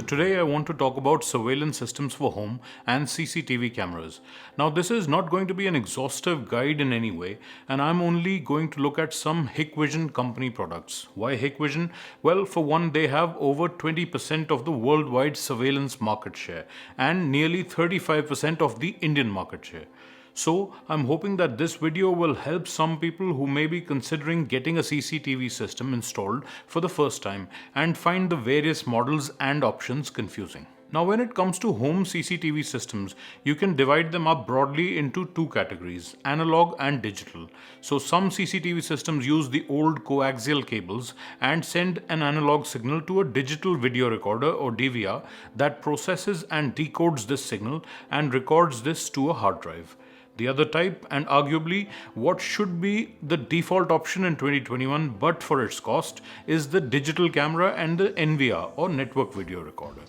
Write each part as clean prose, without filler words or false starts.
today I want to talk about surveillance systems for home and CCTV cameras. Now this is not going to be an exhaustive guide in any way, and I'm only going to look at some Hikvision company products. Why Hikvision? Well, for one, they have over 20% of the worldwide surveillance market share and nearly 35% of the Indian market share. So I'm hoping that this video will help some people who may be considering getting a CCTV system installed for the first time and find the various models and options confusing. Now when it comes to home CCTV systems, you can divide them up broadly into two categories, analog and digital. So some CCTV systems use the old coaxial cables and send an analog signal to a digital video recorder or DVR that processes and decodes this signal and records this to a hard drive. The other type, and arguably what should be the default option in 2021 but for its cost, is the digital camera and the NVR or network video recorder.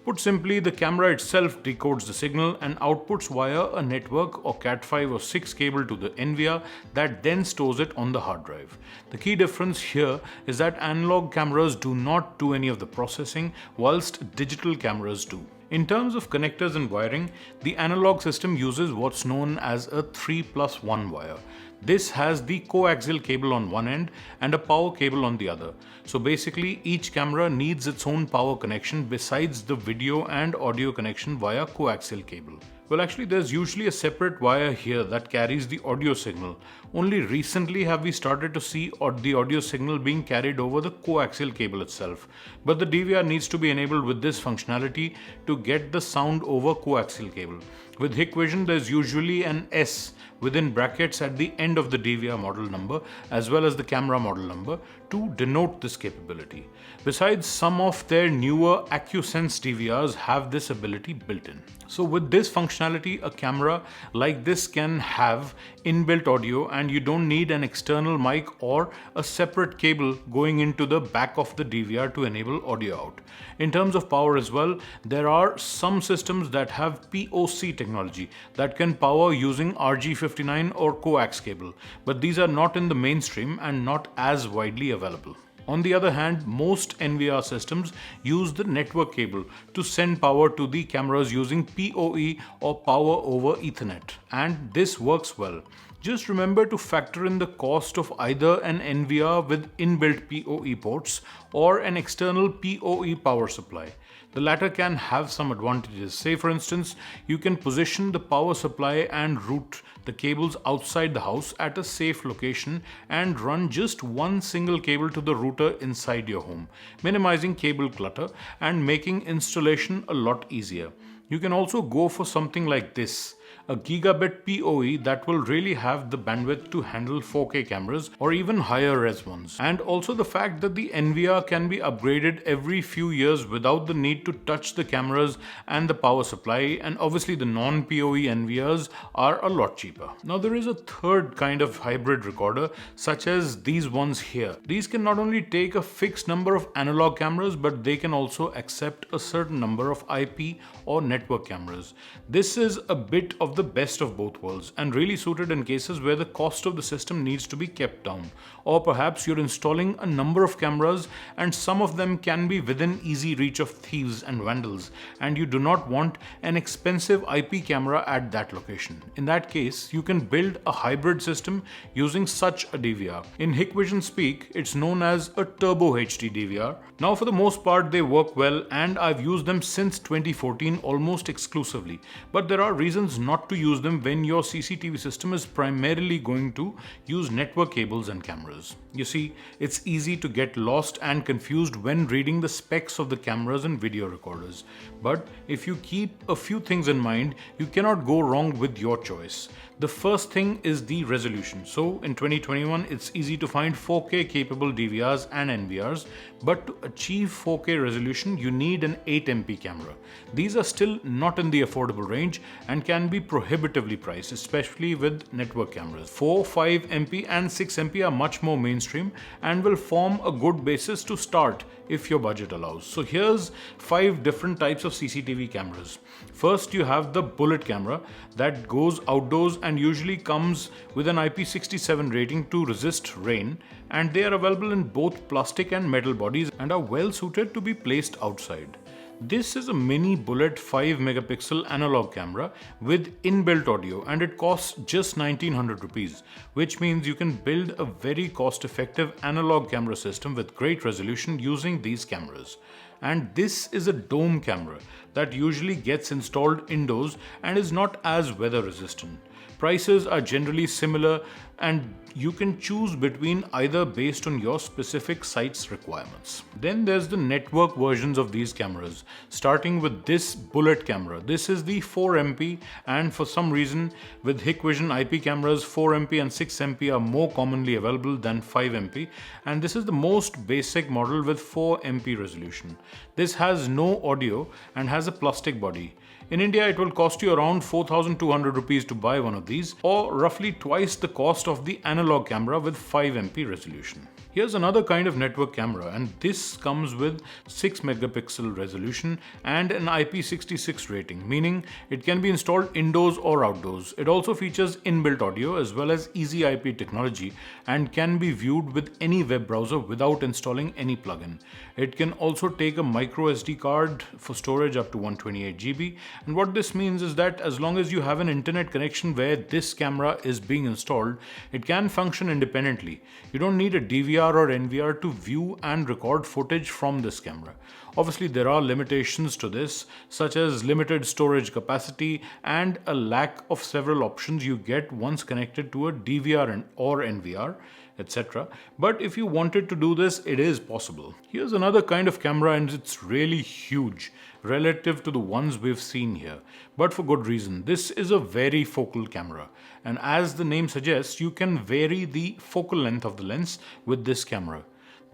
Put simply, the camera itself decodes the signal and outputs via a network or Cat5 or 6 cable to the NVR that then stores it on the hard drive. The key difference here is that analog cameras do not do any of the processing, whilst digital cameras do. In terms of connectors and wiring, the analog system uses what's known as a 3+1 wire. This has the coaxial cable on one end and a power cable on the other. So basically, each camera needs its own power connection besides the video and audio connection via coaxial cable. Well, actually there's usually a separate wire here that carries the audio signal. Only recently have we started to see the audio signal being carried over the coaxial cable itself. But the DVR needs to be enabled with this functionality to get the sound over coaxial cable. With Hikvision, there's usually an S within brackets at the end of the DVR model number as well as the camera model number to denote this capability. Besides, some of their newer AccuSense DVRs have this ability built in. So with this functionality, a camera like this can have inbuilt audio and you don't need an external mic or a separate cable going into the back of the DVR to enable audio out. In terms of power as well, there are some systems that have POC technology that can power using RG59 or coax cable, but these are not in the mainstream and not as widely available. On the other hand, most NVR systems use the network cable to send power to the cameras using PoE or power over Ethernet, and this works well. Just remember to factor in the cost of either an NVR with inbuilt PoE ports or an external PoE power supply. The latter can have some advantages. Say for instance, you can position the power supply and route the cables outside the house at a safe location and run just one single cable to the router inside your home, minimizing cable clutter and making installation a lot easier. You can also go for something like this, a gigabit PoE that will really have the bandwidth to handle 4K cameras or even higher res ones. And also the fact that the NVR can be upgraded every few years without the need to touch the cameras and the power supply, and obviously the non-PoE NVRs are a lot cheaper. Now there is a third kind of hybrid recorder such as these ones here. These can not only take a fixed number of analog cameras, but they can also accept a certain number of IP or network cameras. This is a bit of the best of both worlds and really suited in cases where the cost of the system needs to be kept down, or perhaps you're installing a number of cameras and some of them can be within easy reach of thieves and vandals, and you do not want an expensive IP camera at that location. In that case, you can build a hybrid system using such a DVR. In Hikvision speak, it's known as a Turbo HD DVR. Now for the most part they work well and I've used them since 2014 almost exclusively, but there are reasons not to use them when your CCTV system is primarily going to use network cables and cameras. You see, it's easy to get lost and confused when reading the specs of the cameras and video recorders. But if you keep a few things in mind, you cannot go wrong with your choice. The first thing is the resolution. So in 2021, it's easy to find 4K capable DVRs and NVRs, but to achieve 4K resolution, you need an 8MP camera. These are still not in the affordable range and can be prohibitively priced, especially with network cameras. 4, 5MP and 6MP are much more mainstream and will form a good basis to start if your budget allows. So here's 5 different types of CCTV cameras. First, you have the bullet camera that goes outdoors and usually comes with an IP67 rating to resist rain, and they are available in both plastic and metal bodies and are well suited to be placed outside. This is a mini bullet 5 megapixel analog camera with inbuilt audio, and it costs just 1900 rupees, which means you can build a very cost-effective analog camera system with great resolution using these cameras. And this is a dome camera that usually gets installed indoors and is not as weather resistant. Prices are generally similar, and you can choose between either based on your specific site's requirements. Then there's the network versions of these cameras, starting with this bullet camera. This is the 4MP, and for some reason with Hikvision IP cameras, 4MP and 6MP are more commonly available than 5MP, and this is the most basic model with 4MP resolution. This has no audio and has a plastic body. In India, it will cost you around 4,200 rupees to buy one of these, or roughly twice the cost of the analog camera with 5MP resolution. Here's another kind of network camera, and this comes with 6 megapixel resolution and an IP66 rating, meaning it can be installed indoors or outdoors. It also features inbuilt audio as well as easy IP technology and can be viewed with any web browser without installing any plugin. It can also take a micro SD card for storage up to 128 GB, and what this means is that as long as you have an internet connection where this camera is being installed, it can function independently. You don't need a DVR or NVR to view and record footage from this camera. Obviously, there are limitations to this, such as limited storage capacity and a lack of several options you get once connected to a DVR or NVR, etc. But if you wanted to do this, it is possible. Here's another kind of camera, and it's really huge relative to the ones we've seen here, but for good reason. This is a Vari-focal camera, and as the name suggests, you can vary the focal length of the lens with this camera.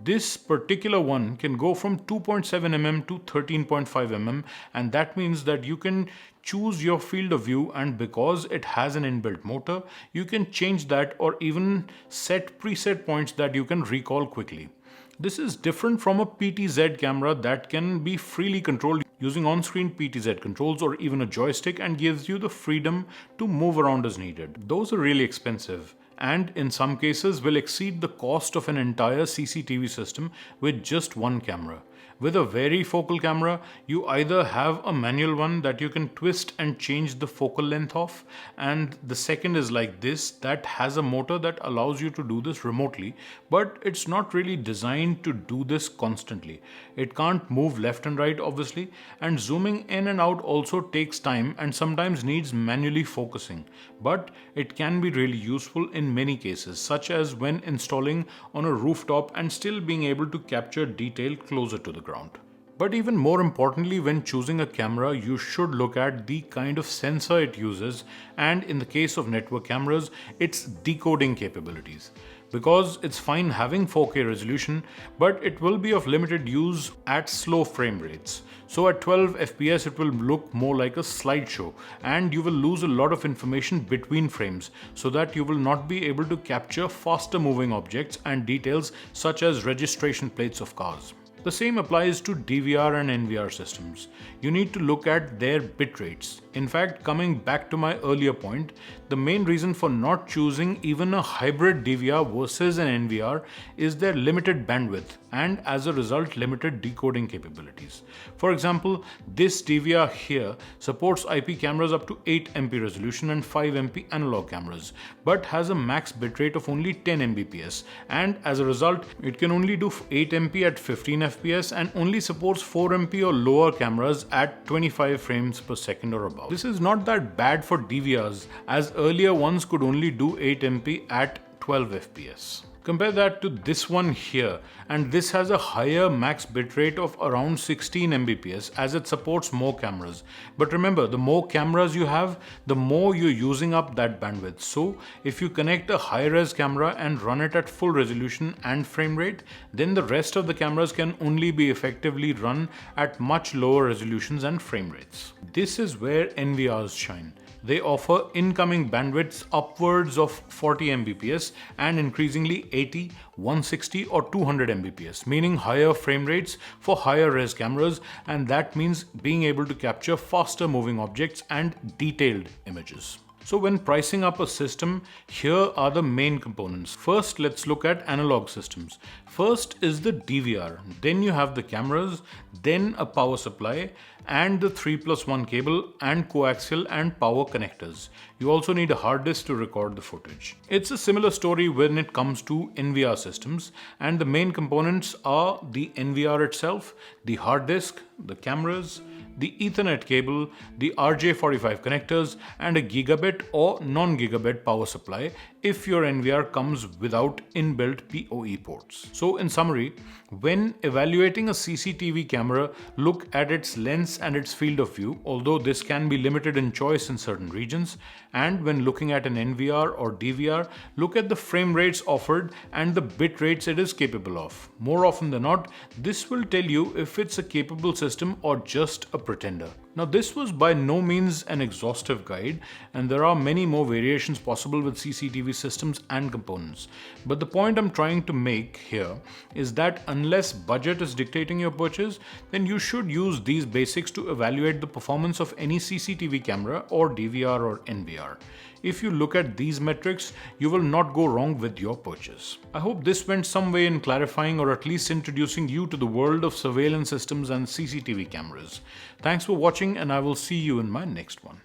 This particular one can go from 2.7mm to 13.5mm, and that means that you can choose your field of view, and because it has an inbuilt motor, you can change that or even set preset points that you can recall quickly. This is different from a PTZ camera that can be freely controlled using on-screen PTZ controls or even a joystick, and gives you the freedom to move around as needed. Those are really expensive, and in some cases will exceed the cost of an entire CCTV system with just one camera. With a Vari-focal camera, you either have a manual one that you can twist and change the focal length of, and the second is like this, that has a motor that allows you to do this remotely, but it's not really designed to do this constantly. It can't move left and right, obviously, and zooming in and out also takes time and sometimes needs manually focusing. But it can be really useful in many cases, such as when installing on a rooftop and still being able to capture detail closer to the ground. But even more importantly, when choosing a camera, you should look at the kind of sensor it uses, and in the case of network cameras, its decoding capabilities. Because it's fine having 4K resolution, but it will be of limited use at slow frame rates. So at 12 FPS, it will look more like a slideshow, and you will lose a lot of information between frames, so that you will not be able to capture faster moving objects and details such as registration plates of cars. The same applies to DVR and NVR systems. You need to look at their bit rates. In fact, coming back to my earlier point, the main reason for not choosing even a hybrid DVR versus an NVR is their limited bandwidth and as a result limited decoding capabilities. For example, this DVR here supports IP cameras up to 8MP resolution and 5MP analog cameras, but has a max bitrate of only 10 Mbps, and as a result, it can only do 8MP at 15 FPS and only supports 4MP or lower cameras at 25 frames per second or above. This is not that bad for DVRs, as earlier ones could only do 8MP at 12 FPS. Compare that to this one here, and this has a higher max bitrate of around 16 Mbps as it supports more cameras. But remember, the more cameras you have, the more you're using up that bandwidth. So if you connect a high-res camera and run it at full resolution and frame rate, then the rest of the cameras can only be effectively run at much lower resolutions and frame rates. This is where NVRs shine. They offer incoming bandwidths upwards of 40 Mbps and increasingly 80, 160 or 200 Mbps, meaning higher frame rates for higher res cameras, and that means being able to capture faster moving objects and detailed images. So when pricing up a system, here are the main components. First, let's look at analog systems. First is the DVR, then you have the cameras, then a power supply, and the 3+1 cable and coaxial and power connectors. You also need a hard disk to record the footage. It's a similar story when it comes to NVR systems, and the main components are the NVR itself, the hard disk, the cameras, the Ethernet cable, the RJ45 connectors, and a gigabit or non-gigabit power supply if your NVR comes without inbuilt PoE ports. So in summary, when evaluating a CCTV camera, look at its lens and its field of view, although this can be limited in choice in certain regions. And when looking at an NVR or DVR, look at the frame rates offered and the bit rates it is capable of. More often than not, this will tell you if it's a capable system or just a pretender. Now, this was by no means an exhaustive guide, and there are many more variations possible with CCTV systems and components. But the point I'm trying to make here is that unless budget is dictating your purchase, then you should use these basics to evaluate the performance of any CCTV camera or DVR or NVR. If you look at these metrics, you will not go wrong with your purchase. I hope this went some way in clarifying or at least introducing you to the world of surveillance systems and CCTV cameras. Thanks for watching, and I will see you in my next one.